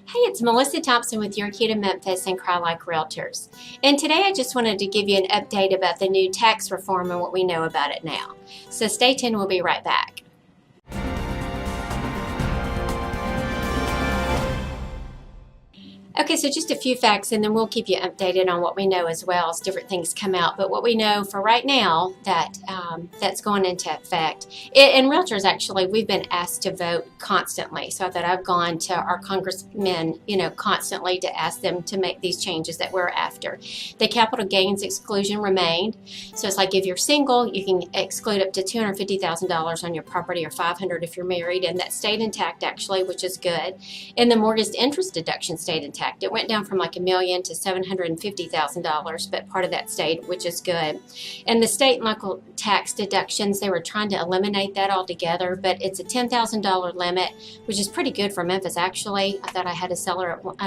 Hey, it's Melissa Thompson with your Key to Memphis and Crye-Leike Realtors. And today I just wanted to give you an update about the new tax reform and what we know about it now. So stay tuned, we'll be right back. Okay, so just a few facts and then we'll keep you updated on what we know as well as different things come out. But what we know for right now that's going into effect. And realtors, actually, we've been asked to vote constantly. So that I've gone to our congressmen, constantly to ask them to make these changes that we're after. The capital gains exclusion remained. So it's like if you're single, you can exclude up to $250,000 on your property or $500,000 if you're married. And that stayed intact, actually, which is good. And the mortgage interest deduction stayed intact. It went down from like $1 million to $750,000, but part of that stayed, which is good. And the state and local tax deductions, they were trying to eliminate that altogether, but it's a $10,000 limit, which is pretty good for Memphis, actually. I thought I had a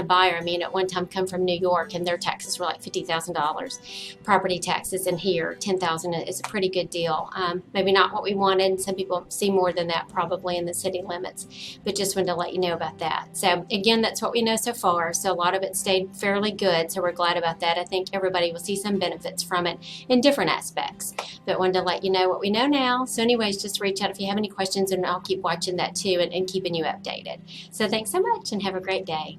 buyer, at one time come from New York, and their taxes were like $50,000. Property taxes in here, $10,000 is a pretty good deal. Maybe not what we wanted. Some people see more than that probably in the city limits, but just wanted to let you know about that. So again, that's what we know so far. So a lot of it stayed fairly good, so we're glad about that. I think everybody will see some benefits from it in different aspects, but wanted to let you know what we know now. So anyways, just reach out if you have any questions, and I'll keep watching that too and keeping you updated. So thanks so much and have a great day.